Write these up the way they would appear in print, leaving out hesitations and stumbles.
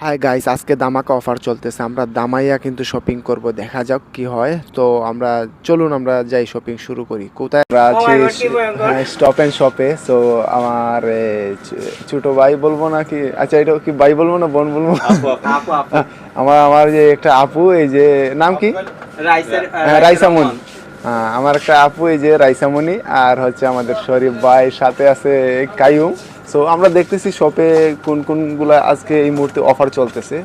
Hi guys, আজকে দামাকা offer চলতেছে। আমরা দামাইয়া কিন্তু শপিং করব, দেখা যাক কি হয়। তো চলুন আমরা যাই, শপিং শুরু করি। কোথায় আমরা ও মাই গড, আছি? কি ভয়ঙ্কর! স্টপ এন্ড শপে। সো আমার ছোট ভাই বলবো নাকি, আচ্ছা এটা কি ভাই বলবো না বোন বলবো? আপু আপু আপু আমার যে একটা আপু, এই যে নাম কি? রাইসের রাইসামণি। আমার একটা আপু, এই যে রাইসামণি, আর হচ্ছে আমাদের শরীফ ভাই, সাথে আছে কাইয়ুম। সো আমরা দেখতেছি শপে কোন কোনগুলা আজকে এই মুহূর্তে অফার চলতেছে।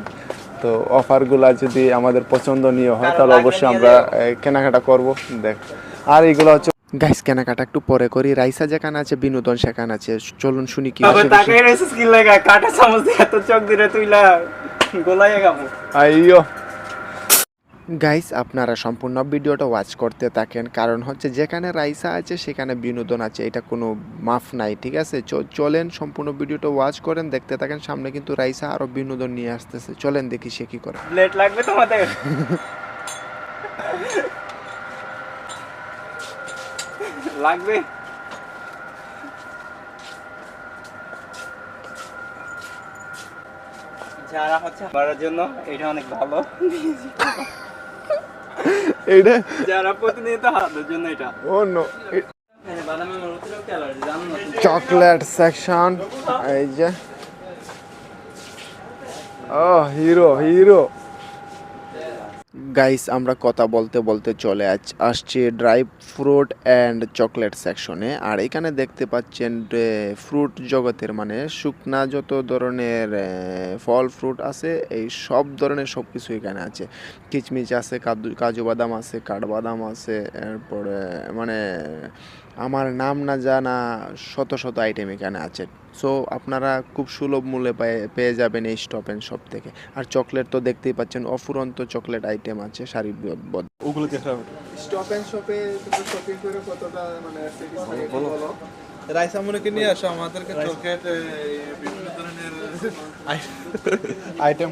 তো অফারগুলা যদি আমাদের পছন্দনীয় হয় তাহলে অবশ্যই আমরা কেনাকাটা করব। দেখ, আর এইগুলো হচ্ছে গাইস, কেনাকাটা একটু পরে করি। রাইসা যেখানে আছে, বিনোদন সেখানে আছে। চলুন শুনি কি তবে হচ্ছে। তাকাই রইছিস কি লাগা? কাটা চামচ দিয়ে এত চোখ দিরে তুইলা গোলায় গাবো। আইয়ো গাইস, আপনারা সম্পূর্ণ ভিডিওটা ওয়াচ করতে থাকেন, কারণ হচ্ছে যেখানে রাইসা আছে সেখানে বিনোদন আছে, এটা কোনো মাফ নাই, ঠিক আছে? চলেন সম্পূর্ণ ভিডিওটা ওয়াচ করেন, দেখতে থাকেন। সামনে কিন্তু রাইসা আরো বিনোদন নিয়ে আসতেছে, চলেন দেখি সে কি করে। ব্লেড লাগবে তোমাদের? লাগবে? যারা হচ্ছে আমার জন্য এটা অনেক ভালো। এইটা যারা প্রতিনিয়ত হাতের জন্য এটা। ও নো, বাদামে আমার অতিরিক্ত অ্যালার্জি, জানো না? Chocolate section. এই যে ও হিরো হিরো গাইস, আমরা কথা বলতে বলতে চলে আসছি ড্রাই ফ্রুট অ্যান্ড চকলেট সেকশনে। আর এখানে দেখতে পাচ্ছেন ফ্রুট জগতের, মানে শুকনা যত ধরনের ফল ফ্রুট আছে, এই সব ধরনের সব কিছু এখানে আছে। কিচমিচ আছে, কাজু বাদাম আছে, কাঠবাদাম আছে, এরপরে মানে আমার নাম না জানা শত শত আইটেম এখানে আছে। সো আপনারা খুব সুলভ মূল্যে পেয়ে যাবেন এই স্টপ অ্যান্ড শপ থেকে। আর চকলেট তো দেখতেই পাচ্ছেন, অফুরন্ত চকলেট আইটেম আছে সারিবদ্ধ। ওগুলো দেখা হবে। স্টপ অ্যান্ড শপে তোমরা শপিং করে কতটা মানে স্যাটিসফাইড বলো? রাইসামুনিকে নিয়ে আসো আমাদেরকে চকলেট বিভিন্ন ধরনের আইটেম